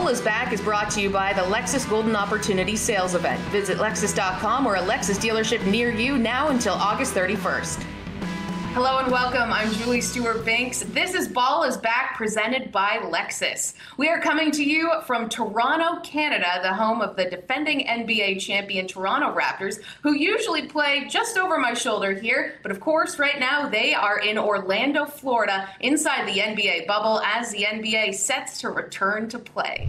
Ball is Back is brought to you by the Lexus Golden Opportunity Sales Event. Visit Lexus.com or a Lexus dealership near you now until August 31st. Hello and welcome. I'm Julie Stewart-Binks. This is Ball is Back, presented by Lexus. We are coming to you from Toronto, Canada, the home of the defending NBA champion Toronto Raptors, who usually play just over my shoulder here. But of course, right now they are in Orlando, Florida, inside the NBA bubble as the NBA sets to return to play.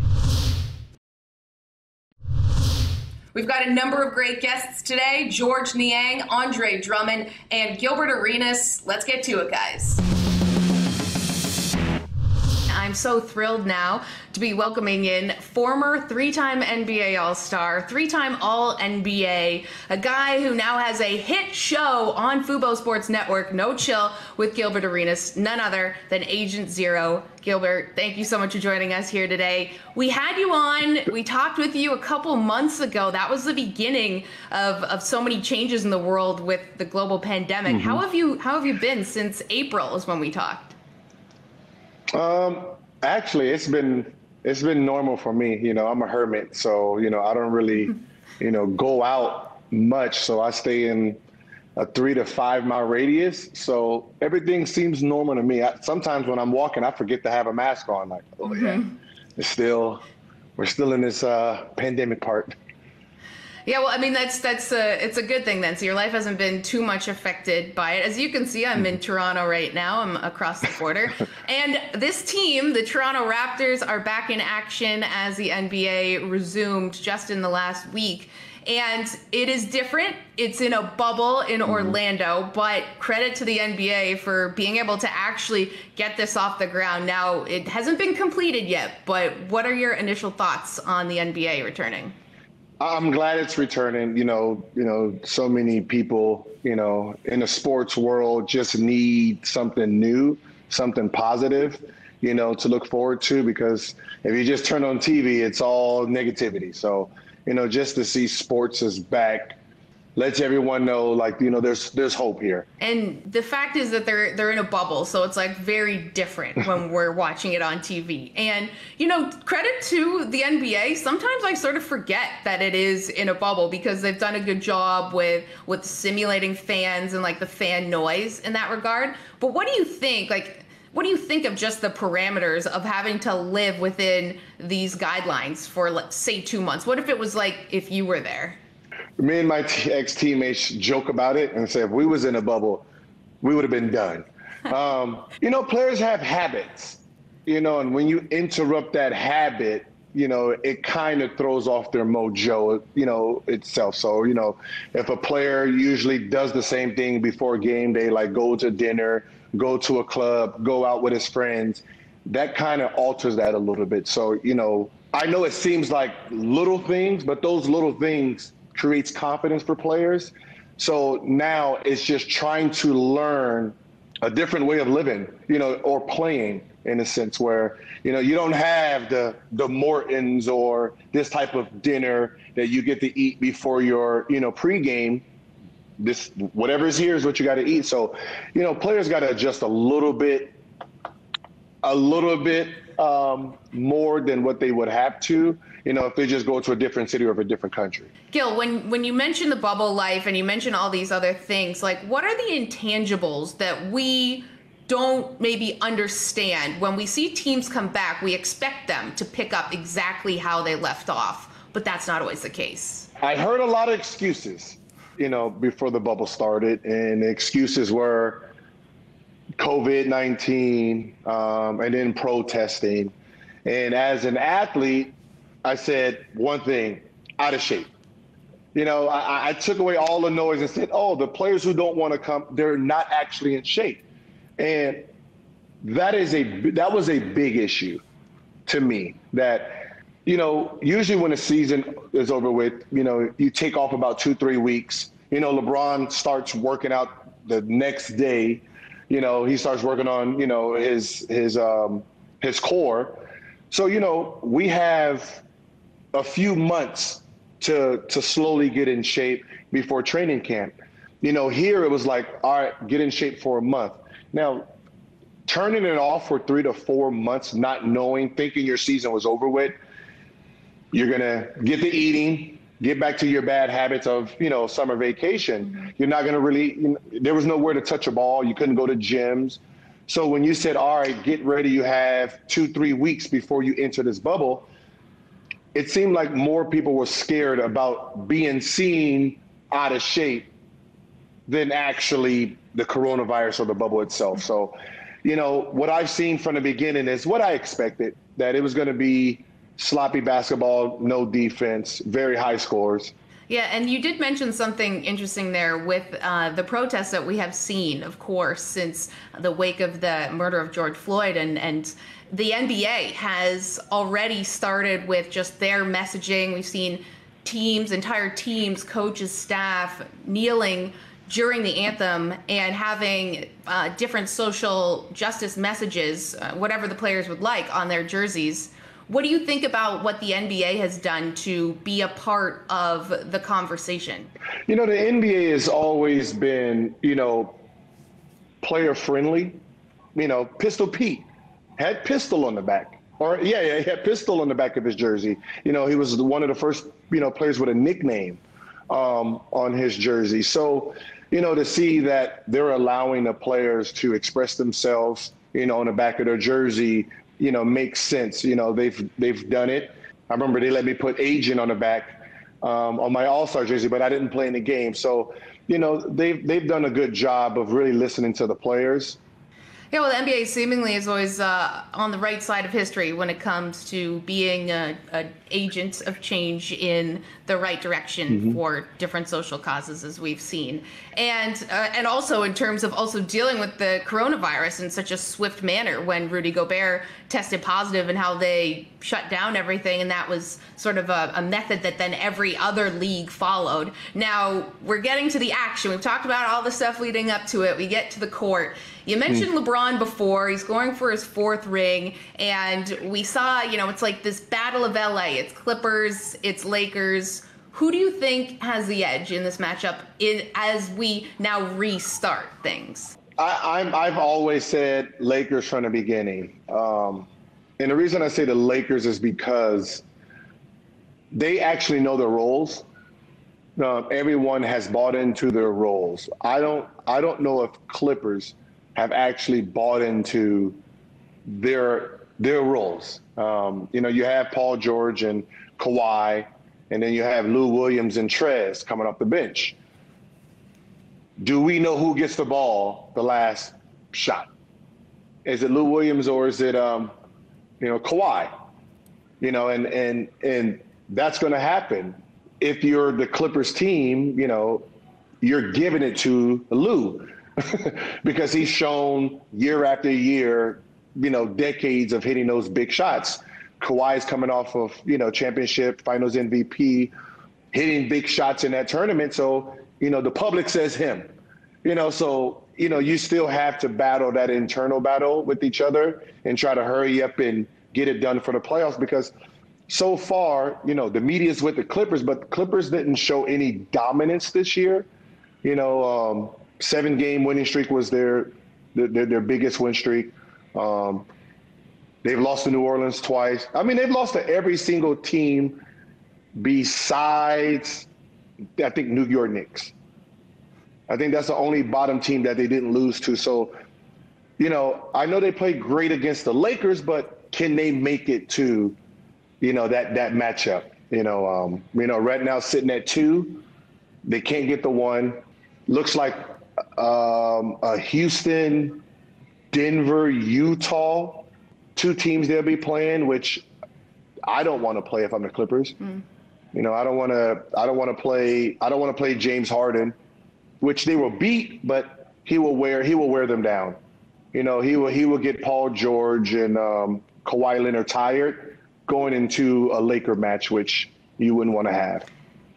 We've got a number of great guests today: George Niang, Andre Drummond, and Gilbert Arenas. Let's get to it, guys. I'm so thrilled now to be welcoming in former three-time NBA All-Star, three-time All-NBA, a guy who now has a hit show on Fubo Sports Network, No Chill with Gilbert Arenas, none other than Agent Zero. Gilbert, thank you so much for joining us here today. We had you on, we talked with you a couple months ago. That was the beginning of so many changes in the world with the global pandemic. Mm-hmm. How have you been since April is when we talked? Actually, it's been normal for me. You know, I'm a hermit, so, you know, I don't really, go out much. So I stay in a 3 to 5 mile radius. So everything seems normal to me. Sometimes when I'm walking, I forget to have a mask on. Like, oh yeah, we're still in this pandemic part. Yeah, well, I mean, it's a good thing then. So your life hasn't been too much affected by it. As you can see, I'm in Toronto right now. I'm across the border. And this team, the Toronto Raptors, are back in action as the NBA resumed just in the last week. And it is different. It's in a bubble in Orlando, but credit to the NBA for being able to actually get this off the ground. Now, it hasn't been completed yet, but what are your initial thoughts on the NBA returning? I'm glad it's returning. So many people, in the sports world just need something new, something positive, to look forward to, because if you just turn on TV, it's all negativity. So, just to see sports is back lets everyone know, there's hope here. And the fact is that they're in a bubble, so it's very different when we're watching it on TV. And credit to the NBA. Sometimes I sort of forget that it is in a bubble because they've done a good job with simulating fans and the fan noise in that regard. But what do you think? What do you think of just the parameters of having to live within these guidelines for, let's say, 2 months? What if it was if you were there? Me and my ex-teammates joke about it and say if we was in a bubble, we would have been done. Players have habits, and when you interrupt that habit, it kind of throws off their mojo, itself. So, if a player usually does the same thing before game day, go to dinner, go to a club, go out with his friends, that kind of alters that a little bit. So, I know it seems like little things, but those little things creates confidence for players. So now it's just trying to learn a different way of living, or playing, in a sense where, you don't have the Mortons or this type of dinner that you get to eat before your, pregame. This, whatever is here is what you got to eat. So, players got to adjust a little bit more than what they would have to, if they just go to a different city or a different country. Gil, when you mention the bubble life and you mention all these other things, what are the intangibles that we don't maybe understand? When we see teams come back, we expect them to pick up exactly how they left off, but that's not always the case. I heard a lot of excuses, before the bubble started, and the excuses were COVID-19, and then protesting. And as an athlete, I said one thing: out of shape. I took away all the noise and said, oh, the players who don't want to come, they're not actually in shape. And that was a big issue to me, that, usually when a season is over with, you take off about 2-3 weeks. LeBron starts working out the next day. He starts working on, his core. So, we have a few months to slowly get in shape before training camp. Here it was all right, get in shape for a month. Now, turning it off for 3 to 4 months, not knowing, thinking your season was over with, You're going to get the eating, get back to your bad habits of, summer vacation. You're not going to really, there was nowhere to touch a ball. You couldn't go to gyms. So when you said, all right, get ready, you have 2-3 weeks before you enter this bubble, it seemed like more people were scared about being seen out of shape than actually the coronavirus or the bubble itself. So, what I've seen from the beginning is what I expected, that it was going to be sloppy basketball, no defense, very high scores. Yeah, and you did mention something interesting there with the protests that we have seen, of course, since the wake of the murder of George Floyd. And the NBA has already started with just their messaging. We've seen entire teams, coaches, staff kneeling during the anthem and having different social justice messages, whatever the players would like, on their jerseys. What do you think about what the NBA has done to be a part of the conversation? The NBA has always been, player friendly. Pistol Pete had pistol on the back. He had pistol on the back of his jersey. He was one of the first, players with a nickname on his jersey. So, to see that they're allowing the players to express themselves, on the back of their jersey, makes sense. They've done it. I remember they let me put agent on the back on my All-Star jersey, but I didn't play in the game. So, they've done a good job of really listening to the players. Yeah, well, the NBA seemingly is always on the right side of history when it comes to being an agent of change in the right direction for different social causes, as we've seen. And also in terms of also dealing with the coronavirus in such a swift manner when Rudy Gobert tested positive and how they shut down everything. And that was sort of a method that then every other league followed. Now we're getting to the action. We've talked about all the stuff leading up to it. We get to the court. You mentioned LeBron before. He's going for his 4th ring. And we saw, it's like this battle of LA. It's Clippers, it's Lakers. Who do you think has the edge in this matchup as we now restart things? I've always said Lakers from the beginning. And the reason I say the Lakers is because they actually know their roles. Everyone has bought into their roles. I don't know if Clippers have actually bought into their roles. You have Paul George and Kawhi, and then you have Lou Williams and Trez coming off the bench. Do we know who gets the ball the last shot? Is it Lou Williams or is it Kawhi? And that's going to happen. If you're the Clippers team, you're giving it to Lou because he's shown year after year, decades of hitting those big shots. Kawhi's coming off of, championship, finals MVP, hitting big shots in that tournament. So, the public says him, so, you still have to battle that internal battle with each other and try to hurry up and get it done for the playoffs because so far, the media's with the Clippers, but the Clippers didn't show any dominance this year. 7-game winning streak was their biggest win streak. They've lost to New Orleans twice. I mean, they've lost to every single team besides, I think, New York Knicks. I think that's the only bottom team that they didn't lose to. So, I know they played great against the Lakers, but can they make it to, that matchup? Right now sitting at 2, they can't get the 1. Looks like a Houston, Denver, Utah, 2 teams they'll be playing, which I don't want to play if I'm the Clippers. I don't want to play James Harden, which they will beat, but he will wear them down. He will get Paul George and Kawhi Leonard tired going into a Laker match, which you wouldn't want to have.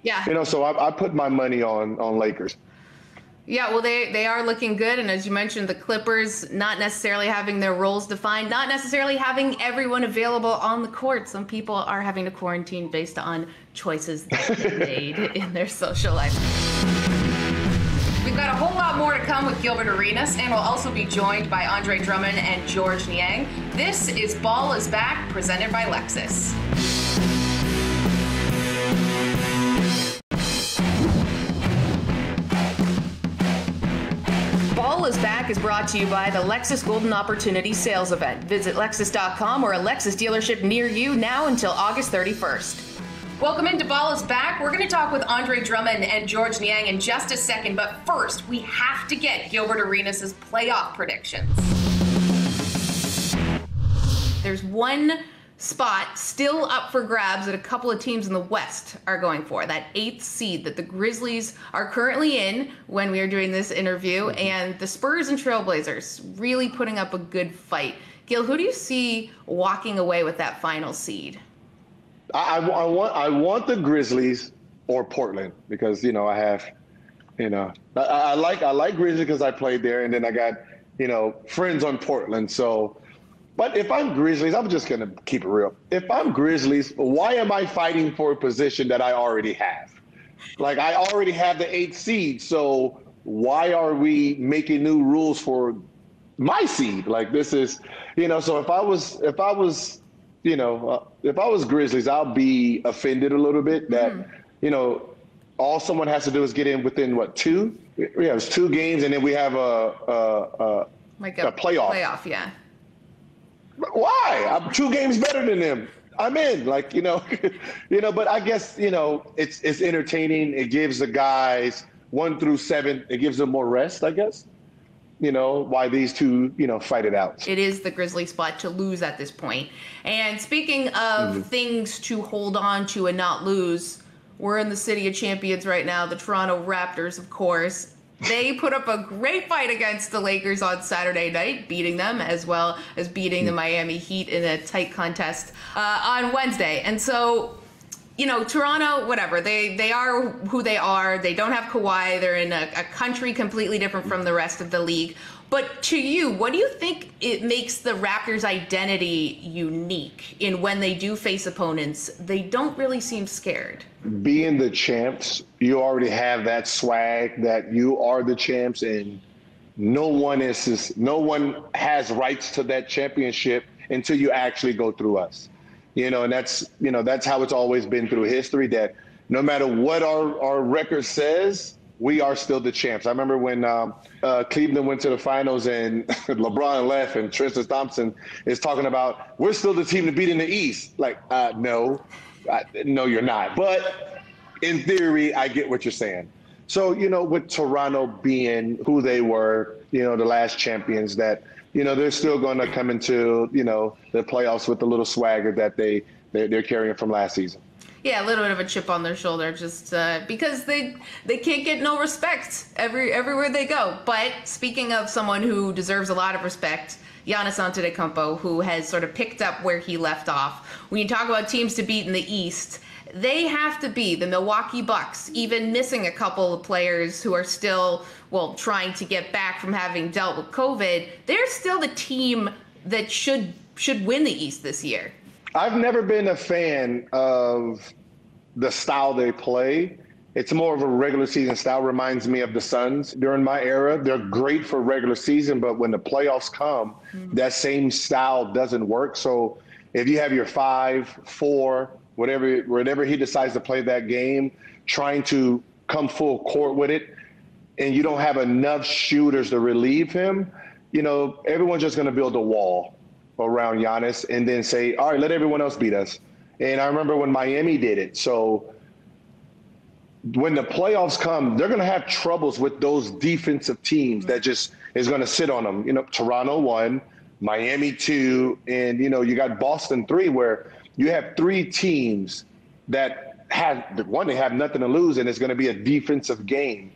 Yeah. So I put my money on Lakers. Yeah, well, they are looking good. And as you mentioned, the Clippers not necessarily having their roles defined, not necessarily having everyone available on the court. Some people are having to quarantine based on choices that they made in their social life. We've got a whole lot more to come with Gilbert Arenas, and we'll also be joined by Andre Drummond and George Niang. This is Ball is Back, presented by Lexus. Back is brought to you by the Lexus Golden Opportunity Sales Event. Visit Lexus.com or a Lexus dealership near you now until August 31st. Welcome into Ball is Back. We're going to talk with Andre Drummond and George Niang in just a second, but first, we have to get Gilbert Arenas' playoff predictions. There's one spot still up for grabs that a couple of teams in the West are going for, that 8th seed that the Grizzlies are currently in when we are doing this interview, and the Spurs and Trailblazers really putting up a good fight. Gil, who do you see walking away with that final seed? I want the Grizzlies or Portland because, I like Grizzlies because I played there, and then I got, friends on Portland, so. But if I'm Grizzlies, I'm just going to keep it real. If I'm Grizzlies, why am I fighting for a position that I already have? Like, I already have the 8th seed, so why are we making new rules for my seed? Like, this is, so if I was Grizzlies, I'll be offended a little bit that, all someone has to do is get in within, 2? Yeah, it's 2 games, and then we have a playoff. Playoff, yeah. Why? I'm 2 games better than them. I'm in, but I guess, it's entertaining. It gives the guys 1 through 7, it gives them more rest, I guess. Why these two, fight it out. It is the Grizzly spot to lose at this point. And speaking of things to hold on to and not lose, we're in the City of Champions right now, the Toronto Raptors, of course. They put up a great fight against the Lakers on Saturday night, beating them as well as beating the Miami Heat in a tight contest on Wednesday. And so, Toronto, whatever, they are who they are. They don't have Kawhi. They're in a country completely different from the rest of the league. But to you, what do you think it makes the Raptors' identity unique in when they do face opponents? They don't really seem scared. Being the champs, you already have that swag that you are the champs, and no one has rights to that championship until you actually go through us. And that's how it's always been through history, that no matter what our record says, we are still the champs. I remember when Cleveland went to the finals and LeBron left and Tristan Thompson is talking about, we're still the team to beat in the East. Like, no, you're not. But in theory, I get what you're saying. So, with Toronto being who they were, the last champions, that, they're still going to come into, the playoffs with the little swagger that they're carrying from last season. Yeah, a little bit of a chip on their shoulder, just because they can't get no respect everywhere they go. But speaking of someone who deserves a lot of respect, Giannis Antetokounmpo, who has sort of picked up where he left off. When you talk about teams to beat in the East, they have to be the Milwaukee Bucks, even missing a couple of players who are still, trying to get back from having dealt with COVID. They're still the team that should win the East this year. I've never been a fan of the style they play. It's more of a regular season style. Reminds me of the Suns during my era. They're great for regular season, but when the playoffs come, that same style doesn't work. So if you have your 5-4, whatever he decides to play that game, trying to come full court with it, and you don't have enough shooters to relieve him, everyone's just going to build a wall around Giannis and then say, all right, let everyone else beat us. And I remember when Miami did it. So when the playoffs come, they're going to have troubles with those defensive teams that just is going to sit on them. Toronto 1, Miami 2, and, you got Boston 3, where you have 3 teams that they have nothing to lose, and it's going to be a defensive game.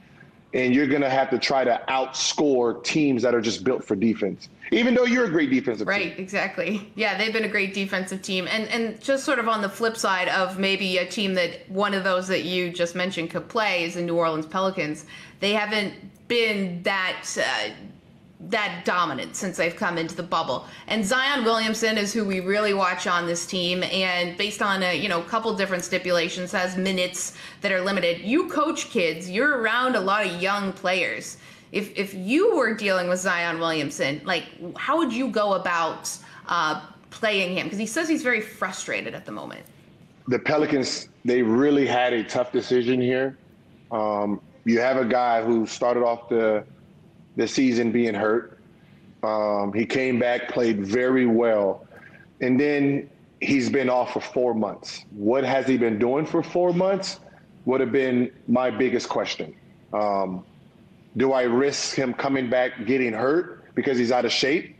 And you're going to have to try to outscore teams that are just built for defense, even though you're a great defensive team. Right, exactly. Yeah, they've been a great defensive team. And just sort of on the flip side of maybe a team that one of those that you just mentioned could play is the New Orleans Pelicans. They haven't been that dominant since they've come into the bubble. And Zion Williamson is who we really watch on this team, and based on a couple different stipulations, has minutes that are limited. You coach kids, you're around a lot of young players. If you were dealing with Zion Williamson, how would you go about playing him? Because he says he's very frustrated at the moment. The Pelicans, they really had a tough decision here. You have a guy who started off the the season being hurt. He came back, played very well, and then he's been off for 4 months. What has he been doing for 4 months would have been my biggest question. Do I risk him coming back getting hurt because he's out of shape?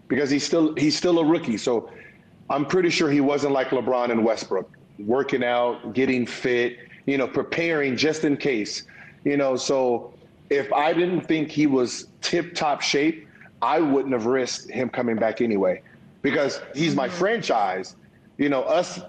Because he's still a rookie. So I'm pretty sure he wasn't like LeBron and Westbrook, working out, getting fit, preparing just in case. So if I didn't think he was tip-top shape, I wouldn't have risked him coming back anyway, because he's my franchise. Us,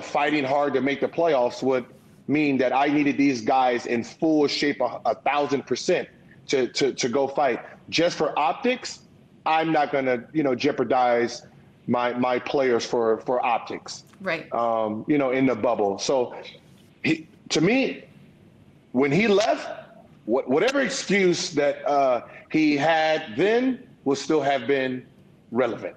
fighting hard to make the playoffs would mean that I needed these guys in full shape 1,000% to go fight. Just for optics, I'm not going to, jeopardize my players for optics. Right. In the bubble. So to me, when he left, whatever excuse that he had then will still have been relevant.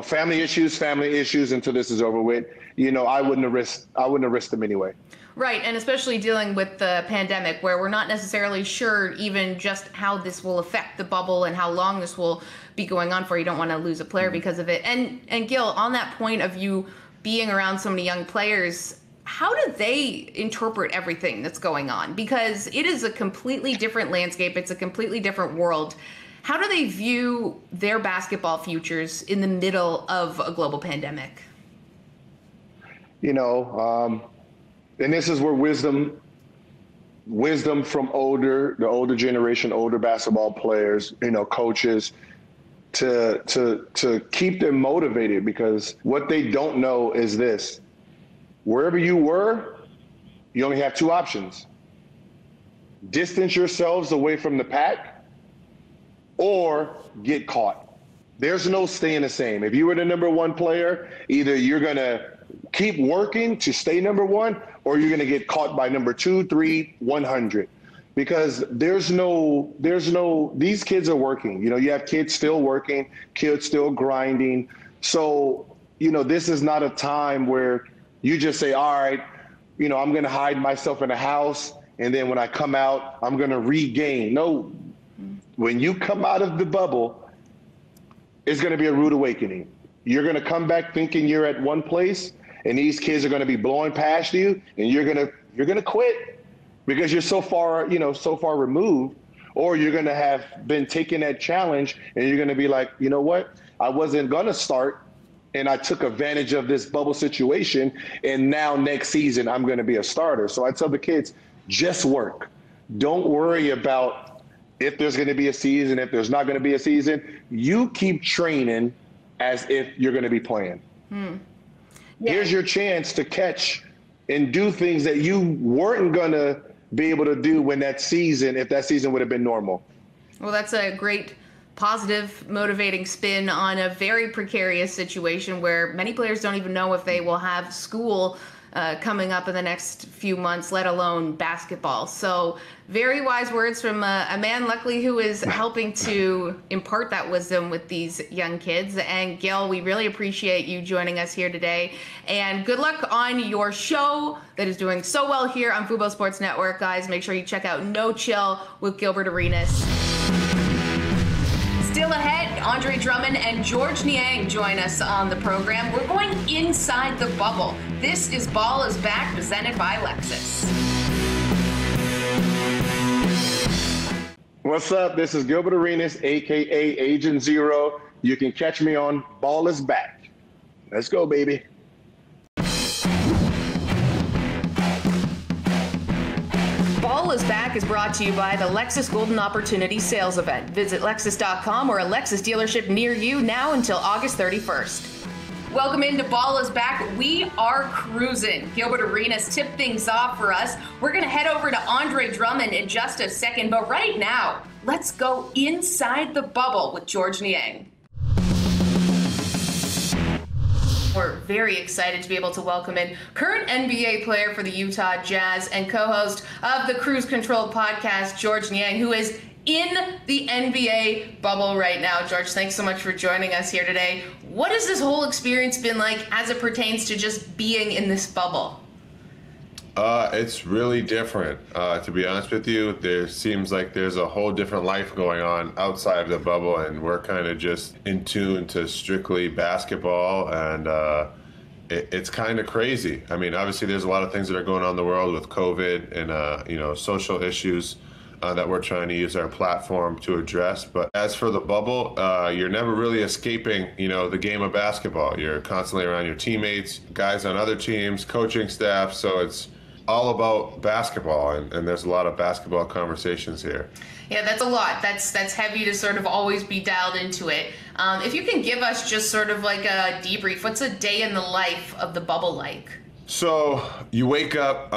Family issues until this is over with. I wouldn't have risked them anyway. Right, and especially dealing with the pandemic, where we're not necessarily sure even just how this will affect the bubble and how long this will be going on for. You don't want to lose a player because of it. And Gil, on that point of you being around so many young players, how do they interpret everything that's going on? Because it is a completely different landscape. It's a completely different world. How do they view their basketball futures in the middle of a global pandemic? And this is where wisdom from the older generation, older basketball players, coaches, to keep them motivated, because what they don't know is this: wherever you were, you only have two options. Distance yourselves away from the pack or get caught. There's no staying the same. If you were the number one player, either you're going to keep working to stay number one, or you're going to get caught by number 2, 3, 100. Because these kids are working. You have kids still working, kids still grinding. So, this is not a time where you just say, all right, I'm going to hide myself in a house, and then when I come out, I'm going to regain. No, when you come out of the bubble, it's going to be a rude awakening. You're going to come back thinking you're at one place, and these kids are going to be blowing past you, and you're going to quit because you're so far removed, or you're going to have been taking that challenge, and you're going to be like, you know what? I wasn't going to start, and I took advantage of this bubble situation, and now next season I'm going to be a starter. So I tell the kids, just work. Don't worry about if there's going to be a season, if there's not going to be a season. You keep training as if you're going to be playing. Yeah. Here's your chance to catch and do things that you weren't going to be able to do if that season would have been normal. Well, that's a great positive, motivating spin on a very precarious situation where many players don't even know if they will have school coming up in the next few months, let alone basketball. So very wise words from a man, luckily, who is helping to impart that wisdom with these young kids. And Gil, we really appreciate you joining us here today. And good luck on your show that is doing so well here on Fubo Sports Network. Guys, make sure you check out No Chill with Gilbert Arenas. Still ahead, Andre Drummond and George Niang join us on the program. We're going inside the bubble. This is Ball is Back, presented by Lexus. What's up? This is Gilbert Arenas, a.k.a. Agent Zero. You can catch me on Ball is Back. Let's go, baby. Ball is Back is brought to you by the Lexus Golden Opportunity Sales Event. Visit Lexus.com or a Lexus dealership near you now until August 31st. Welcome into Ball is Back. We are cruising. Gilbert Arenas tipped things off for us. We're going to head over to Andre Drummond in just a second, but right now, let's go inside the bubble with George Niang. We're very excited to be able to welcome in current NBA player for the Utah Jazz and co-host of the Cruise Control podcast, George Niang, who is in the NBA bubble right now. George, thanks so much for joining us here today. What has this whole experience been like as it pertains to just being in this bubble? It's really different. To be honest with you, there seems like there's a whole different life going on outside of the bubble, and we're kind of just in tune to strictly basketball, and it's kind of crazy. I mean, obviously, there's a lot of things that are going on in the world with COVID and social issues that we're trying to use our platform to address. But as for the bubble, you're never really escaping, the game of basketball. You're constantly around your teammates, guys on other teams, coaching staff. So it's all about basketball, and there's a lot of basketball conversations here. Yeah, that's a lot. That's heavy to sort of always be dialed into it. If you can give us just sort of like a debrief, what's a day in the life of the bubble like? So you wake up,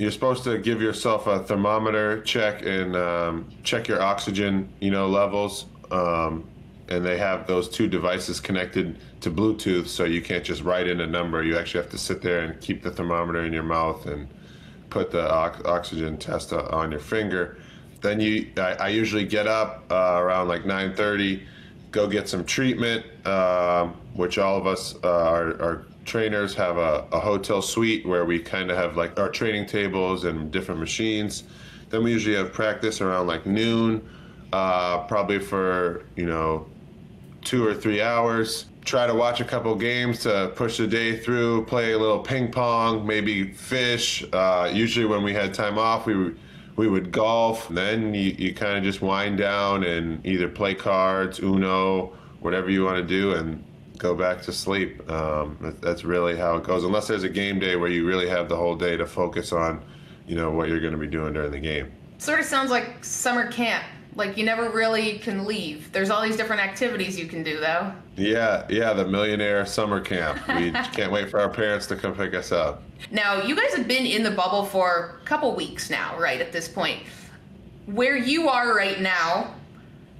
you're supposed to give yourself a thermometer check and check your oxygen, levels. And they have those two devices connected to Bluetooth, so you can't just write in a number. You actually have to sit there and keep the thermometer in your mouth and put the oxygen test on your finger. Then I usually get up around like 9:30, go get some treatment, which all of us, our trainers have a hotel suite where we kind of have like our training tables and different machines. Then we usually have practice around like noon, probably for, 2 or 3 hours. Try to watch a couple games to push the day through, play a little ping pong, maybe fish. Usually when we had time off, we would golf. Then you kind of just wind down and either play cards, Uno, whatever you want to do, and go back to sleep. That's really how it goes, unless there's a game day where you really have the whole day to focus on, what you're going to be doing during the game. Sort of sounds like summer camp. Like you never really can leave. There's all these different activities you can do, though. Yeah, the millionaire summer camp. We can't wait for our parents to come pick us up. Now, you guys have been in the bubble for a couple weeks now, right, at this point. Where you are right now,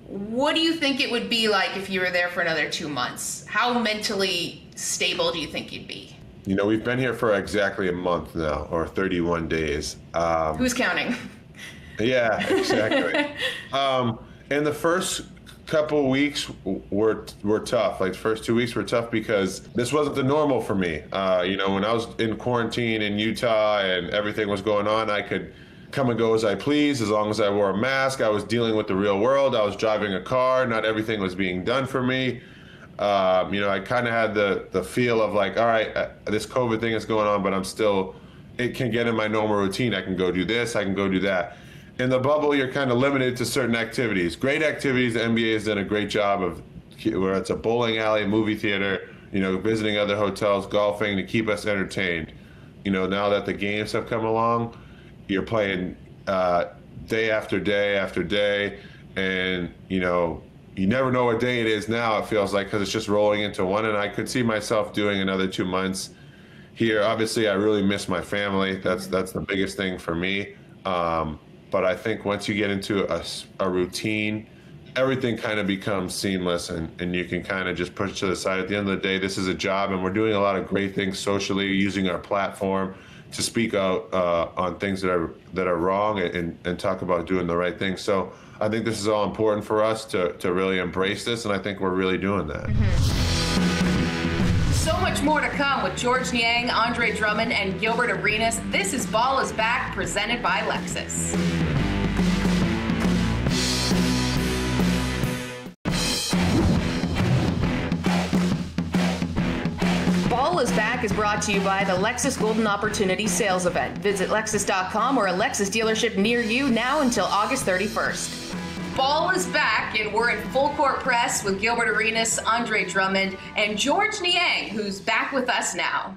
what do you think it would be like if you were there for another 2 months? How mentally stable do you think you'd be? We've been here for exactly a month now, or 31 days. Who's counting? Yeah, exactly. And the first couple weeks were tough. Like the first 2 weeks were tough because this wasn't the normal for me. When I was in quarantine in Utah and everything was going on, I could come and go as I pleased as long as I wore a mask. I was dealing with the real world. I was driving a car. Not everything was being done for me. I kind of had the feel of like, all right, this COVID thing is going on, but it can get in my normal routine. I can go do this. I can go do that. In the bubble, you're kind of limited to certain activities. Great activities. The NBA has done a great job of, where it's a bowling alley, movie theater, visiting other hotels, golfing to keep us entertained. Now that the games have come along, you're playing day after day after day, and you never know what day it is now. It feels like because it's just rolling into one, and I could see myself doing another 2 months here. Obviously, I really miss my family. That's the biggest thing for me. But I think once you get into a routine, everything kind of becomes seamless, and you can kind of just push it to the side. At the end of the day, this is a job, and we're doing a lot of great things socially, using our platform to speak out on things that are wrong and talk about doing the right thing. So I think this is all important for us to really embrace this, and I think we're really doing that. So much more to come with George Niang, Andre Drummond, and Gilbert Arenas. This is Ball is Back, presented by Lexus. Ball is Back is brought to you by the Lexus Golden Opportunity Sales Event. Visit Lexus.com or a Lexus dealership near you now until August 31st. Ball is back, and we're in full court press with Gilbert Arenas, Andre Drummond, and George Niang, who's back with us now.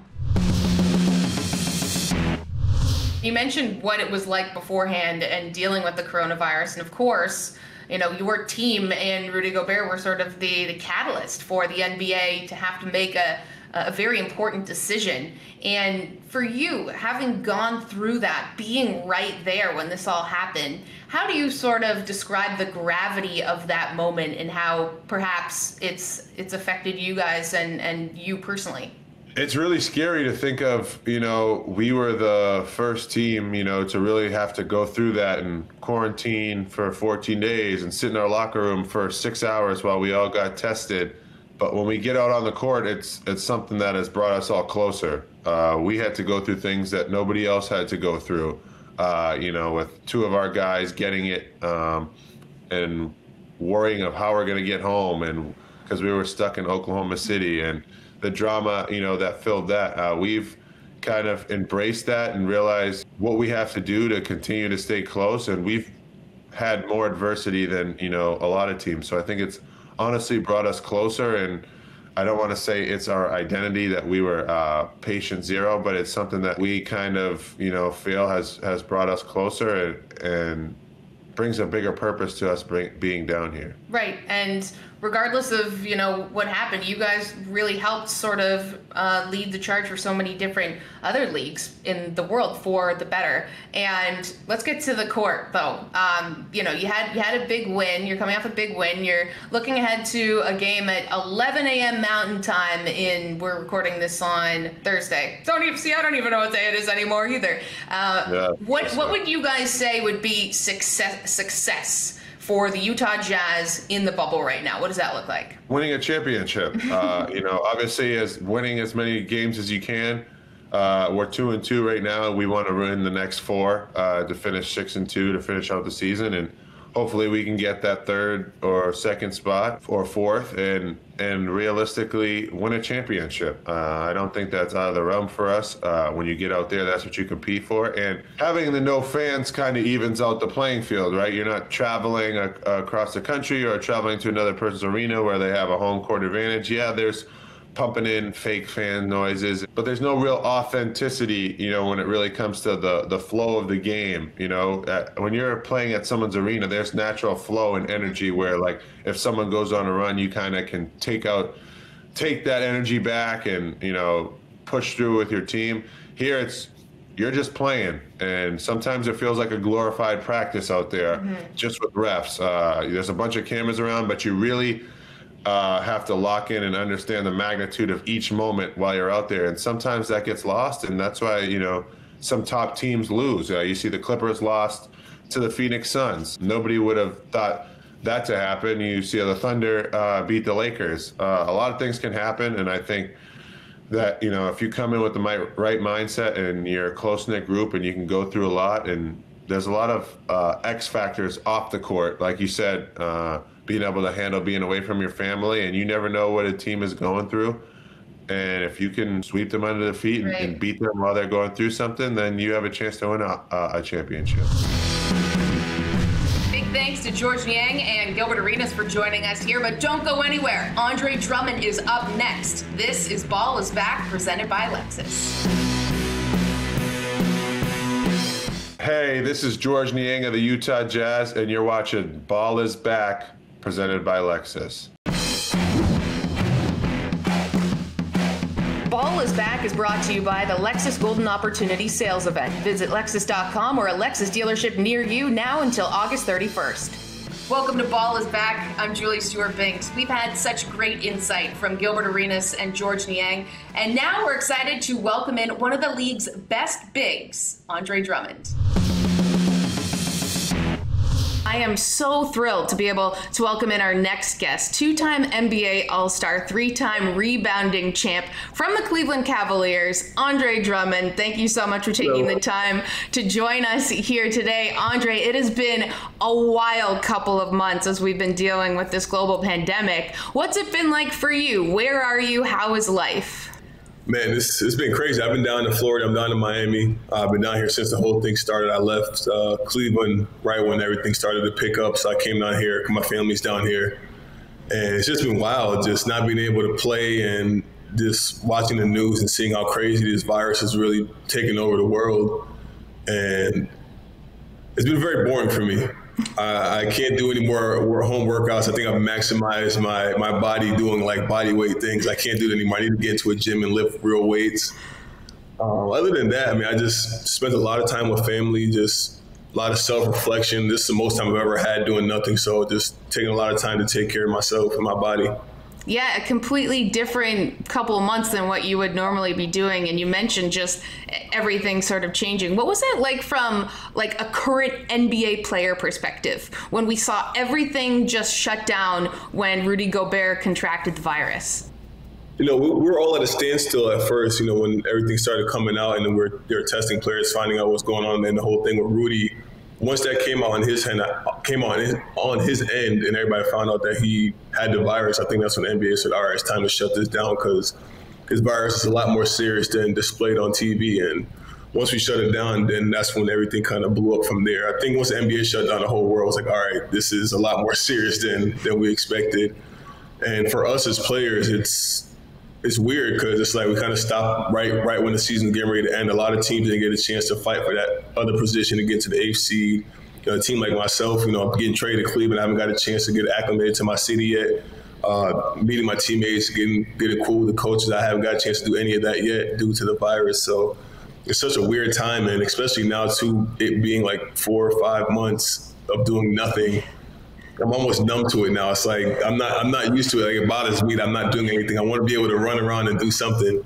You mentioned what it was like beforehand and dealing with the coronavirus, and of course, your team and Rudy Gobert were sort of the catalyst for the NBA to have to make a very important decision. And for you, having gone through that, being right there when this all happened, how do you sort of describe the gravity of that moment and how perhaps it's affected you guys and you personally? It's really scary to think of, we were the first team, to really have to go through that and quarantine for 14 days and sit in our locker room for 6 hours while we all got tested. But when we get out on the court, it's something that has brought us all closer. We had to go through things that nobody else had to go through, with two of our guys getting it and worrying of how we're going to get home, and because we were stuck in Oklahoma City and the drama, that filled that. We've kind of embraced that and realized what we have to do to continue to stay close, and we've had more adversity than a lot of teams. So I think it's honestly brought us closer, and I don't want to say it's our identity that we were patient zero, but it's something that we kind of feel has brought us closer and brings a bigger purpose to us being down here. Right. And regardless of, what happened, you guys really helped sort of lead the charge for so many different other leagues in the world for the better. And let's get to the court, though. You had a big win. You're coming off a big win. You're looking ahead to a game at 11 a.m. Mountain Time. We're recording this on Thursday. I don't even know what day it is anymore either. What would you guys say would be success for the Utah Jazz in the bubble right now? What does that look like? Winning a championship. Obviously, as winning as many games as you can. We're 2-2 right now. We want to win the next 4 to finish 6-2 to finish out the season, and hopefully we can get that 3rd or 2nd spot or 4th and realistically win a championship. I don't think that's out of the realm for us. When you get out there, that's what you compete for. And having the no fans kind of evens out the playing field, right? You're not traveling across the country or traveling to another person's arena where they have a home court advantage. Yeah, there's pumping in fake fan noises, but there's no real authenticity, when it really comes to the flow of the game. When you're playing at someone's arena, there's natural flow and energy where, like, if someone goes on a run, you kind of can take that energy back and, push through with your team. Here you're just playing, and sometimes it feels like a glorified practice out there, just with refs. There's a bunch of cameras around, but you really have to lock in and understand the magnitude of each moment while you're out there. And sometimes that gets lost, and that's why, some top teams lose. You see the Clippers lost to the Phoenix Suns. Nobody would have thought that to happen. You see the Thunder beat the Lakers. A lot of things can happen, and I think that, if you come in with the right mindset and you're a close-knit group and you can go through a lot, and there's a lot of X factors off the court, like you said, being able to handle being away from your family, and you never know what a team is going through. And if you can sweep them under the feet and beat them while they're going through something, then you have a chance to win a championship. Big thanks to George Niang and Gilbert Arenas for joining us here, but don't go anywhere. Andre Drummond is up next. This is Ball is Back, presented by Lexus. Hey, this is George Niang of the Utah Jazz, and you're watching Ball is Back, presented by Lexus. Ball is Back is brought to you by the Lexus Golden Opportunity Sales Event. Visit Lexus.com or a Lexus dealership near you now until August 31st. Welcome to Ball is Back. I'm Julie Stewart-Binks. We've had such great insight from Gilbert Arenas and George Niang, and now we're excited to welcome in one of the league's best bigs, Andre Drummond. I am so thrilled to be able to welcome in our next guest, 2-time NBA All-Star, 3-time rebounding champ from the Cleveland Cavaliers, Andre Drummond. Thank you so much for taking the time to join us here today. Andre, it has been a wild couple of months as we've been dealing with this global pandemic. What's it been like for you? Where are you? How is life? Man, it's been crazy. I've been down in Florida. I'm down in Miami. I've been down here since the whole thing started. I left Cleveland right when everything started to pick up. So I came down here. My family's down here. And it's just been wild, just not being able to play and just watching the news and seeing how crazy this virus is really taking over the world. And it's been very boring for me. I can't do any more home workouts. I think I've maximized my body doing like body weight things. I can't do it anymore. I need to get into a gym and lift real weights. Other than that, I mean, I just spent a lot of time with family, just a lot of self-reflection. This is the most time I've ever had doing nothing. So just taking a lot of time to take care of myself and my body. Yeah, a completely different couple of months than what you would normally be doing. And you mentioned just everything sort of changing. What was that like from like a current NBA player perspective when we saw everything just shut down when Rudy Gobert contracted the virus? we were all at a standstill at first, when everything started coming out and then they were testing players, finding out what's going on, and the whole thing with Rudy. Once that came out on his end, and everybody found out that he had the virus, I think that's when the NBA said, all right, it's time to shut this down because his virus is a lot more serious than displayed on TV. And once we shut it down, then that's when everything kind of blew up from there. I think once the NBA shut down, the whole world was like, all right, this is a lot more serious than we expected. And for us as players, it's weird because it's like we kind of stopped right when the season's getting ready to end. A lot of teams didn't get a chance to fight for that other position to get to the eighth seed. A team like myself, I'm getting traded to Cleveland. I haven't got a chance to get acclimated to my city yet. Meeting my teammates, getting cool with the coaches. I haven't got a chance to do any of that yet due to the virus. So it's such a weird time, and especially now too, it being like 4 or 5 months of doing nothing. I'm almost numb to it now. It's like I'm not used to it. Like, it bothers me that I'm not doing anything. I want to be able to run around and do something.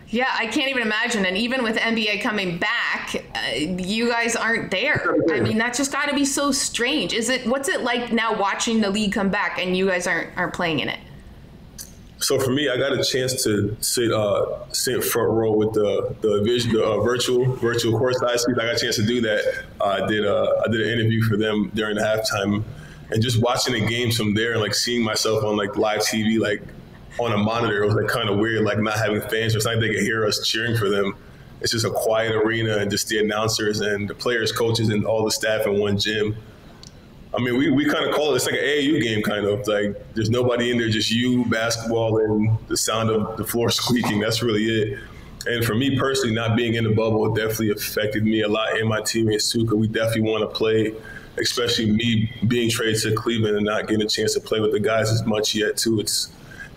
Yeah, I can't even imagine. And even with NBA coming back, you guys aren't there. I mean, that's just got to be so strange. What's it like now watching the league come back and you guys aren't playing in it? So for me, I got a chance to sit front row with the virtual courtside seats. I got a chance to do that. I did an interview for them during the halftime. And just watching the games from there and like seeing myself on like live TV, like on a monitor, it was like kind of weird, like not having fans. It's like they could hear us cheering for them. It's just a quiet arena and just the announcers and the players, coaches, and all the staff in one gym. I mean, we kind of call it's like an AAU game, kind of like there's nobody in there, just you, basketball, and the sound of the floor squeaking. That's really it. And for me personally, not being in the bubble definitely affected me a lot and my teammates too, because we definitely want to play. Especially me being traded to Cleveland and not getting a chance to play with the guys as much yet, too.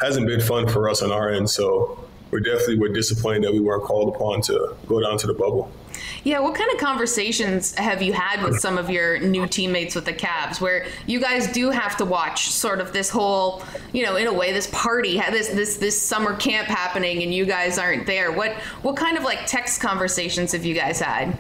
Hasn't been fun for us on our end, so we're disappointed that we weren't called upon to go down to the bubble. Yeah, what kind of conversations have you had with some of your new teammates with the Cavs, where you guys do have to watch sort of this whole, in a way, this party, this summer camp happening, and you guys aren't there? What kind of like text conversations have you guys had?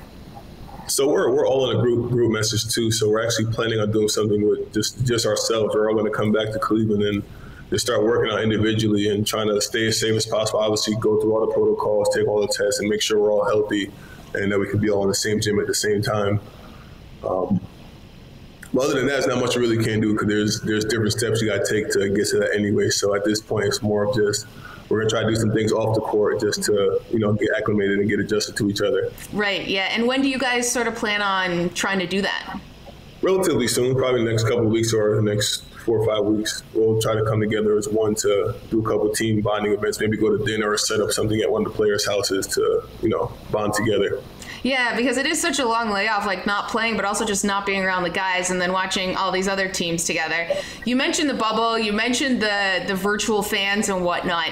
So we're all in a group message too. So we're actually planning on doing something with just ourselves. We're all going to come back to Cleveland and just start working out individually and trying to stay as safe as possible. Obviously, go through all the protocols, take all the tests, and make sure we're all healthy and that we can be all in the same gym at the same time. But other than that, there's not much you really can do because there's different steps you got to take to get to that anyway. So at this point, it's more of just we're going to try to do some things off the court just to, get acclimated and get adjusted to each other. Right, yeah. And when do you guys sort of plan on trying to do that? Relatively soon, probably the next couple of weeks or the next 4 or 5 weeks. We'll try to come together as one to do a couple of team bonding events, maybe go to dinner or set up something at one of the players' houses to, bond together. Yeah, because it is such a long layoff, like not playing, but also just not being around the guys and then watching all these other teams together. You mentioned the bubble, you mentioned the virtual fans and whatnot.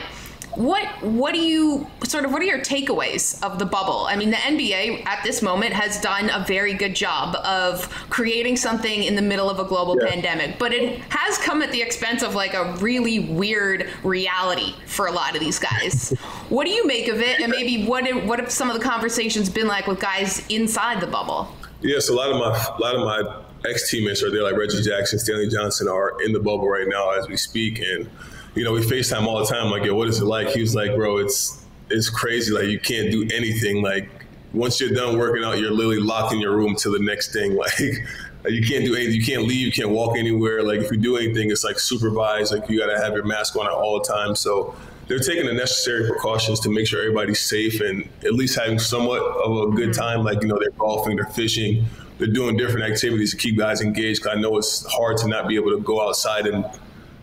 What are your takeaways of the bubble? I mean, the NBA at this moment has done a very good job of creating something in the middle of a global pandemic, but it has come at the expense of like a really weird reality for a lot of these guys. What do you make of it? And maybe what have some of the conversations been like with guys inside the bubble? Yes, a lot of my ex-teammates are there, like Reggie Jackson, Stanley Johnson are in the bubble right now as we speak, and we FaceTime all the time. Like, yo, what is it like? He was like, bro, it's crazy. Like, you can't do anything. Like, once you're done working out, you're literally locked in your room to the next thing. Like, you can't do anything. You can't leave. You can't walk anywhere. Like, if you do anything, it's like supervised. Like, you got to have your mask on all the time. So they're taking the necessary precautions to make sure everybody's safe and at least having somewhat of a good time. Like, they're golfing, they're fishing, they're doing different activities to keep guys engaged. Because I know it's hard to not be able to go outside and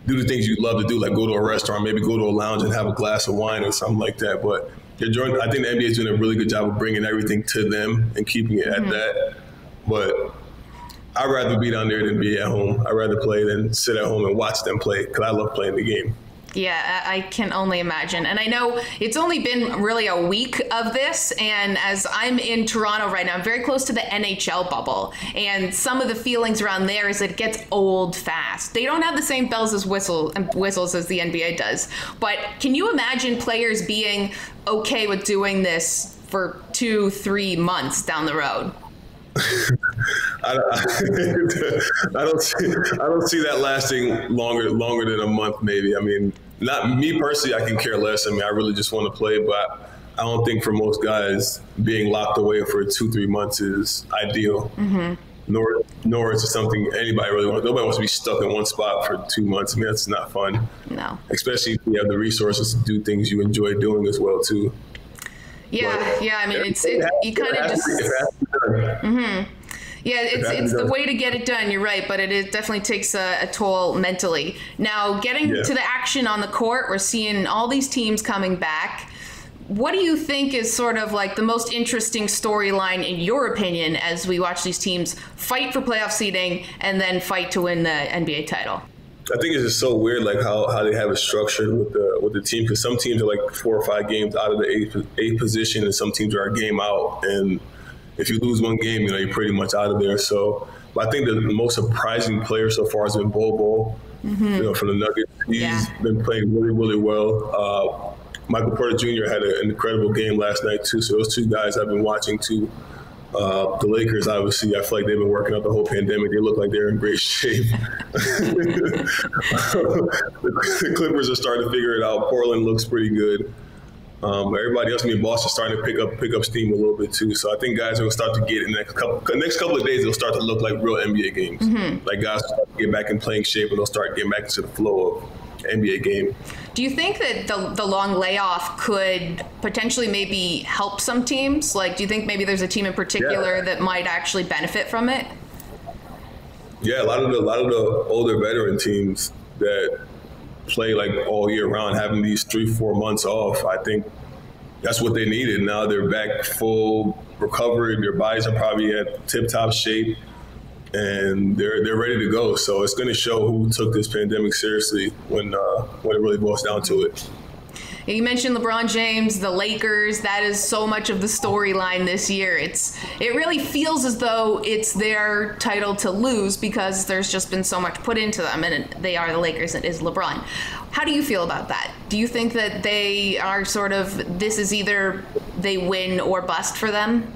do the things you'd love to do, like go to a restaurant, maybe go to a lounge and have a glass of wine or something like that. But I think the NBA is doing a really good job of bringing everything to them and keeping it at that. But I'd rather be down there than be at home. I'd rather play than sit at home and watch them play because I love playing the game. Yeah, I can only imagine. And I know it's only been really a week of this. And as I'm in Toronto right now, I'm very close to the NHL bubble. And some of the feelings around there is that it gets old fast. They don't have the same bells as whistles as the NBA does. But can you imagine players being okay with doing this for 2-3 months down the road? I don't see that lasting longer than a month, maybe. I mean, not me personally, I can care less. I mean, I really just want to play, but I don't think for most guys being locked away for 2-3 months is ideal. Mm-hmm. Nor is it something anybody really wants. Nobody wants to be stuck in one spot for 2 months. I mean, that's not fun. No. Especially if you have the resources to do things you enjoy doing as well, too. Yeah, but I mean, you kind of just. Mm-hmm. Yeah, it's the way to get it done. You're right, but it definitely takes a toll mentally. Now, getting to the action on the court, we're seeing all these teams coming back. What do you think is sort of like the most interesting storyline, in your opinion, as we watch these teams fight for playoff seeding and then fight to win the NBA title? I think it's just so weird, like how they have it structured with the team, because some teams are like 4 or 5 games out of the eighth position, and some teams are a game out. And if you lose one game, you're pretty much out of there. So, but I think the most surprising player so far has been Bol, mm-hmm. From the Nuggets. He's been playing really, really well. Michael Porter Jr. had an incredible game last night, too. So those two guys I've been watching, too. The Lakers, obviously, I feel like they've been working out the whole pandemic. They look like they're in great shape. The Clippers are starting to figure it out. Portland looks pretty good. Everybody else, Boston's starting to pick up steam a little bit, too. So I think guys are going to start to get in the next couple of days, they'll start to look like real NBA games. Mm-hmm. Like guys will start to get back in playing shape, and they'll start getting back into the flow of NBA game. Do you think that the long layoff could potentially maybe help some teams? Like, do you think maybe there's a team in particular that might actually benefit from it? Yeah, a lot of the older veteran teams that play like all year round, having these 3-4 months off, I think that's what they needed. Now they're back full recovery. Their bodies are probably at tip-top shape, and they're ready to go. So it's going to show who took this pandemic seriously when it really boils down to it. You mentioned LeBron James, the Lakers. That is so much of the storyline this year. It really feels as though it's their title to lose because there's just been so much put into them, and they are the Lakers and it is LeBron. How do you feel about that? Do you think that they are sort of, this is either they win or bust for them?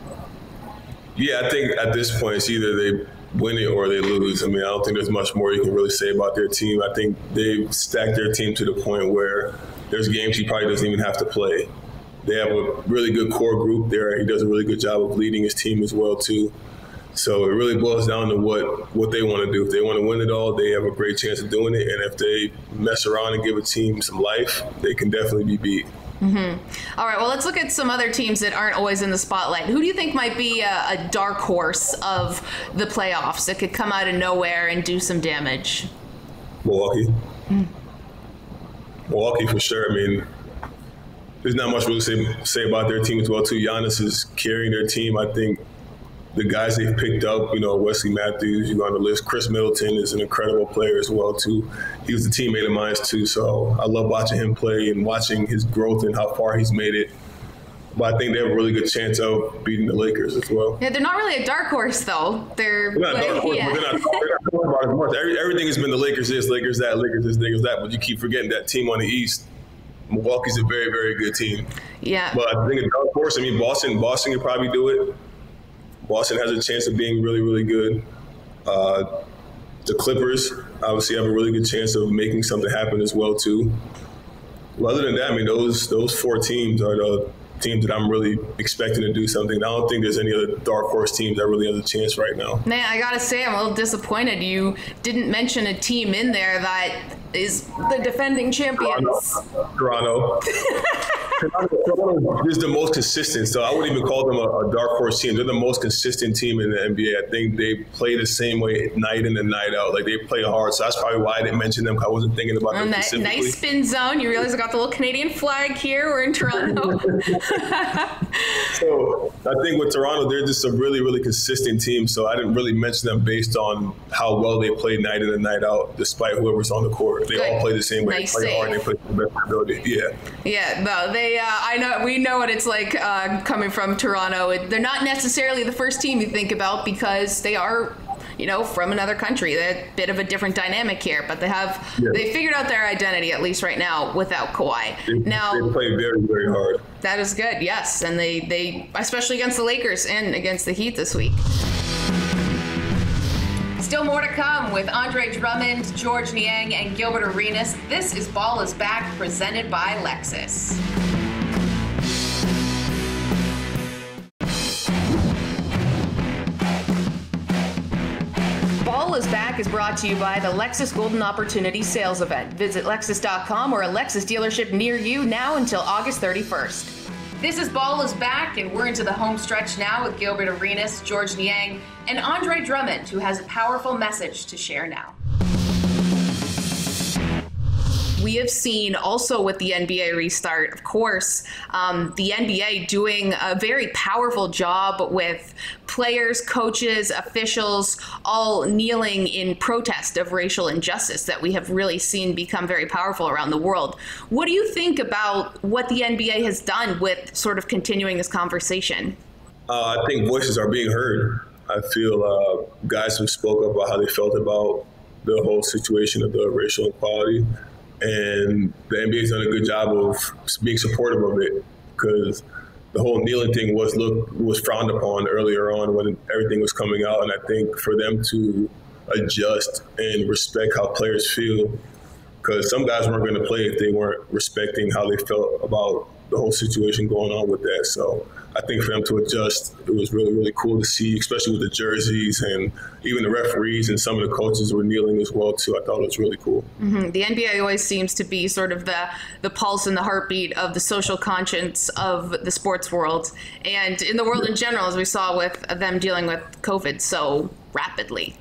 Yeah, I think at this point it's either they win it or they lose. I mean, I don't think there's much more you can really say about their team. I think they've stacked their team to the point where there's games he probably doesn't even have to play. They have a really good core group there. He does a really good job of leading his team as well, too. So it really boils down to what they want to do. If they want to win it all, they have a great chance of doing it. And if they mess around and give a team some life, they can definitely be beat. Mm-hmm. All right, well, let's look at some other teams that aren't always in the spotlight. Who do you think might be a dark horse of the playoffs that could come out of nowhere and do some damage? Milwaukee. Milwaukee for sure. I mean, there's not much really to say about their team as well, too. Giannis is carrying their team. I think the guys they've picked up, Wesley Matthews, you go on the list. Chris Middleton is an incredible player as well, too. He was a teammate of mine, too, so I love watching him play and watching his growth and how far he's made it. But I think they have a really good chance of beating the Lakers as well. Yeah, they're not really a dark horse, though. They're not a dark horse, but they're not talking about it as much. Everything has been the Lakers this, Lakers that, Lakers this, Lakers that, but you keep forgetting that team on the East. Milwaukee's a very, very good team. Yeah. But I think a dark horse, Boston could probably do it. Boston has a chance of being really, really good. The Clippers obviously have a really good chance of making something happen as well, too. But other than that, those 4 teams are the teams that I'm really expecting to do something. I don't think there's any other dark horse teams that really have a chance right now. Man, I gotta say, I'm a little disappointed you didn't mention a team in there that is the defending champions. Toronto. Toronto is the most consistent, so I wouldn't even call them a dark horse team. They're the most consistent team in the NBA. I think they play the same way night in and night out. Like, they play hard, so that's probably why I didn't mention them. I wasn't thinking about them specifically. Nice spin zone. You realize I got the little Canadian flag here. We're in Toronto. So I think with Toronto, they're just a really, really consistent team. So I didn't really mention them based on how well they play night in and night out, despite whoever's on the court. They all play the same way. Nice they play hard. They play to the best ability. Yeah. Yeah. No, they. We know what it's like coming from Toronto. They're not necessarily the first team you think about because they are, from another country. They're a bit of a different dynamic here, but they figured out their identity, at least right now, without Kawhi. They play very, very hard. That is good, yes. And they especially against the Lakers and against the Heat this week. Still more to come with Andre Drummond, George Niang, and Gilbert Arenas. This is Ball is Back, presented by Lexus. Ball is Back is brought to you by the Lexus Golden Opportunity Sales Event. Visit Lexus.com or a Lexus dealership near you now until August 31st. This is Ball is Back, and we're into the home stretch now with Gilbert Arenas, George Niang, and Andre Drummond, who has a powerful message to share now. We have seen also with the NBA restart, of course, the NBA doing a very powerful job with players, coaches, officials, all kneeling in protest of racial injustice that we have really seen become very powerful around the world. What do you think about what the NBA has done with sort of continuing this conversation? I think voices are being heard. I feel guys who spoke up about how they felt about the whole situation of the racial inequality. And the NBA's done a good job of being supportive of it, because the whole kneeling thing was frowned upon earlier on when everything was coming out. And I think for them to adjust and respect how players feel, because some guys weren't going to play if they weren't respecting how they felt about the whole situation going on with that. So I think for them to adjust, it was really, really cool to see, especially with the jerseys, and even the referees and some of the coaches were kneeling as well, too. I thought it was really cool. Mm-hmm. The NBA always seems to be sort of the pulse and the heartbeat of the social conscience of the sports world, and in the world in general, as we saw with them dealing with COVID so rapidly.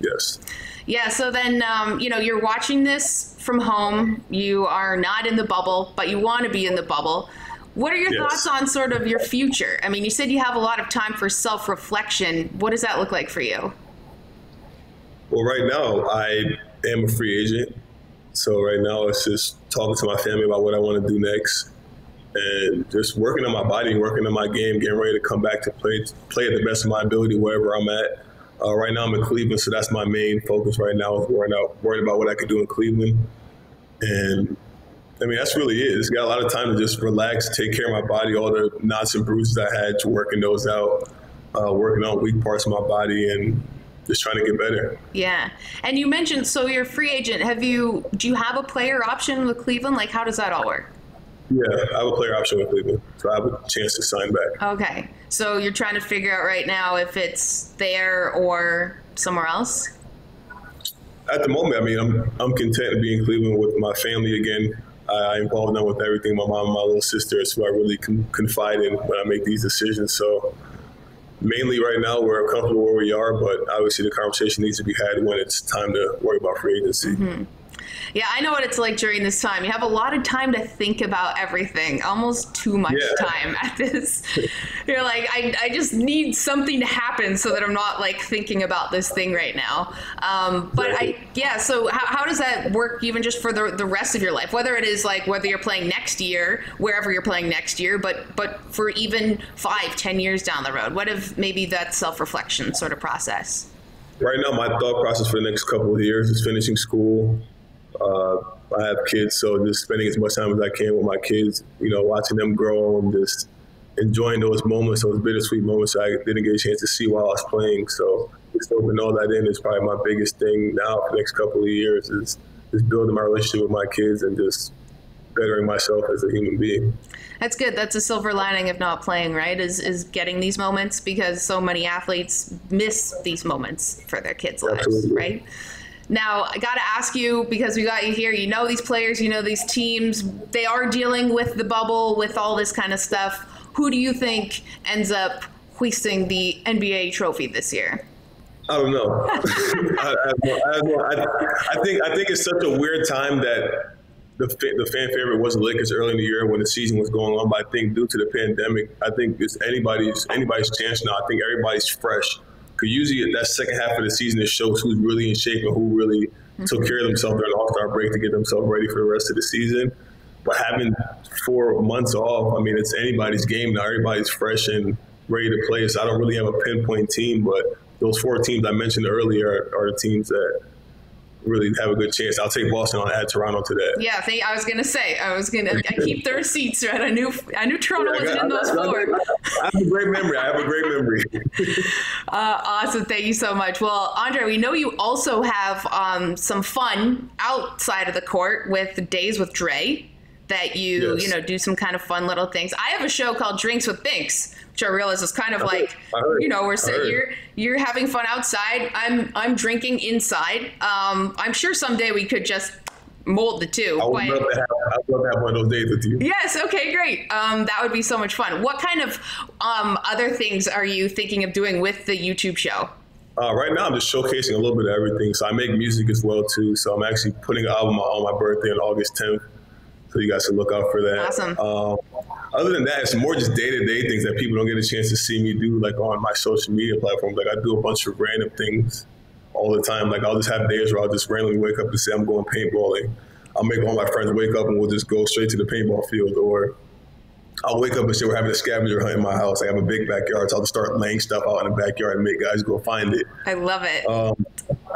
Yes. Yeah, so then, you're watching this from home. You are not in the bubble, but you want to be in the bubble. What are your thoughts on sort of your future? I mean, you said you have a lot of time for self-reflection. What does that look like for you? Well, right now, I am a free agent. So right now, it's just talking to my family about what I want to do next, and just working on my body, working on my game, getting ready to come back to play at the best of my ability wherever I'm at. Right now I'm in Cleveland, so that's my main focus right now, is worrying about what I could do in Cleveland. And I mean, that's really it. It's got a lot of time to just relax, take care of my body, all the knots and bruises I had, to working those out, working on weak parts of my body, and just trying to get better. Yeah. And you mentioned, so you're a free agent. Do you have a player option with Cleveland? Like, how does that all work? Yeah, I have a player option with Cleveland, so I have a chance to sign back. Okay. So you're trying to figure out right now if it's there or somewhere else? At the moment, I mean, I'm content to be in Cleveland with my family again. I involve them with everything. My mom and my little sister is who I really confide in when I make these decisions. So mainly right now, we're comfortable where we are, but obviously the conversation needs to be had when it's time to worry about free agency. Mm-hmm. Yeah, I know what it's like during this time. You have a lot of time to think about everything, almost too much time at this. You're like, I just need something to happen so that I'm not like thinking about this thing right now. So how does that work even just for the rest of your life? Whether it is like whether you're playing next year, wherever you're playing next year, but for even 5-10 years down the road, what if maybe that self-reflection sort of process? Right now, my thought process for the next couple of years is finishing school. I have kids, so just spending as much time as I can with my kids, watching them grow and just enjoying those moments, those bittersweet moments I didn't get a chance to see while I was playing. So just soaking all that in is probably my biggest thing now for the next couple of years, is just building my relationship with my kids and just bettering myself as a human being. That's good. That's a silver lining of not playing, right? Is getting these moments, because so many athletes miss these moments for their kids' lives, Absolutely. Right? Now, I got to ask you, because we got you here, you know these players, you know these teams, they are dealing with the bubble, with all this kind of stuff. Who do you think ends up hoisting the NBA trophy this year? I don't know. I think it's such a weird time that the fan favorite was the Lakers early in the year when the season was going on. But I think due to the pandemic, I think it's anybody's chance now. I think everybody's fresh. Because usually that second half of the season, it shows who's really in shape and who really took care of themselves during the All-Star break to get themselves ready for the rest of the season. But having 4 months off, I mean, it's anybody's game now. Everybody's fresh and ready to play. So I don't really have a pinpoint team, but those 4 teams I mentioned earlier are the teams that really have a good chance. I'll take Boston on at Toronto today. Yeah, I was gonna say I keep the receipts, right? I knew Toronto wasn't in those four. I have a great memory. Awesome, thank you so much. Well, Andre, we know you also have some fun outside of the court with Days with Dre. That you do some kind of fun little things. I have a show called Drinks with Binks, which I realize is kind of you're having fun outside. I'm drinking inside. I'm sure someday we could just mold the two. I would love to have one of those days with you. Yes. Okay. Great. That would be so much fun. What kind of other things are you thinking of doing with the YouTube show? Right now, I'm just showcasing a little bit of everything. So I make music as well too. So I'm actually putting an album out on my birthday on August 10th. So you guys should look out for that. Awesome. Other than that, it's more just day-to-day things that people don't get a chance to see me do, like on my social media platforms. Like I do a bunch of random things all the time. Like I'll just have days where I'll just randomly wake up and say I'm going paintballing. I'll make all my friends wake up and we'll just go straight to the paintball field. Or I'll wake up and say we're having a scavenger hunt in my house. I have a big backyard, so I'll just start laying stuff out in the backyard and make guys go find it. I love it.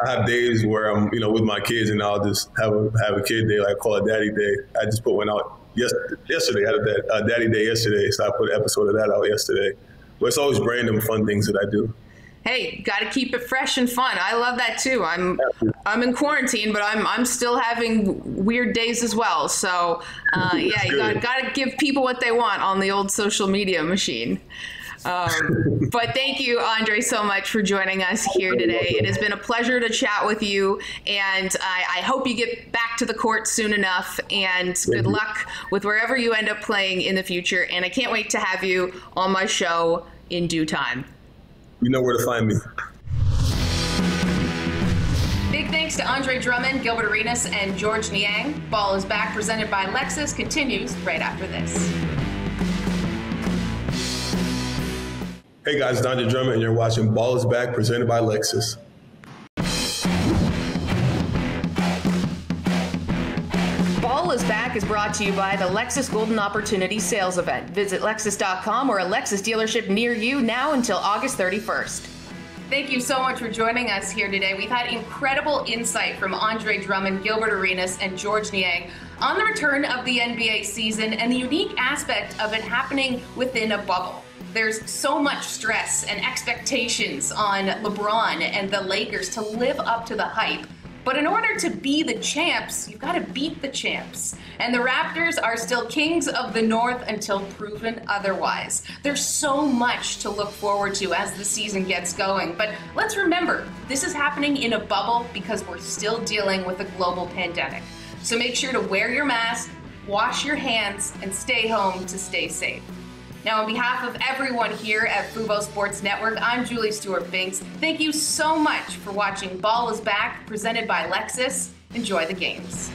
I have days where I'm, with my kids, and I'll just have a kid day, like I call it Daddy Day. I just put one out yesterday. I had a Daddy Day yesterday, so I put an episode of that out yesterday. But it's always random fun things that I do. Hey, got to keep it fresh and fun. I love that too. I'm in quarantine, but I'm still having weird days as well. So you got to give people what they want on the old social media machine. But thank you, Andre, so much for joining us here today. It has been a pleasure to chat with you, and I hope you get back to the court soon enough, and good luck with wherever you end up playing in the future. And I can't wait to have you on my show in due time. You know where to find me. Big thanks to Andre Drummond, Gilbert Arenas, and George Niang. Ball is Back, presented by Lexus, continues right after this. Hey guys, it's Andre Drummond, and you're watching Ball is Back, presented by Lexus. Ball is Back is brought to you by the Lexus Golden Opportunity Sales Event. Visit Lexus.com or a Lexus dealership near you now until August 31st. Thank you so much for joining us here today. We've had incredible insight from Andre Drummond, Gilbert Arenas, and George Niang on the return of the NBA season and the unique aspect of it happening within a bubble. There's so much stress and expectations on LeBron and the Lakers to live up to the hype. But in order to be the champs, you've got to beat the champs. And the Raptors are still kings of the North until proven otherwise. There's so much to look forward to as the season gets going. But let's remember, this is happening in a bubble because we're still dealing with a global pandemic. So make sure to wear your mask, wash your hands, and stay home to stay safe. Now, on behalf of everyone here at Fubo Sports Network, I'm Julie Stewart-Binks. Thank you so much for watching Ball is Back, presented by Lexus. Enjoy the games.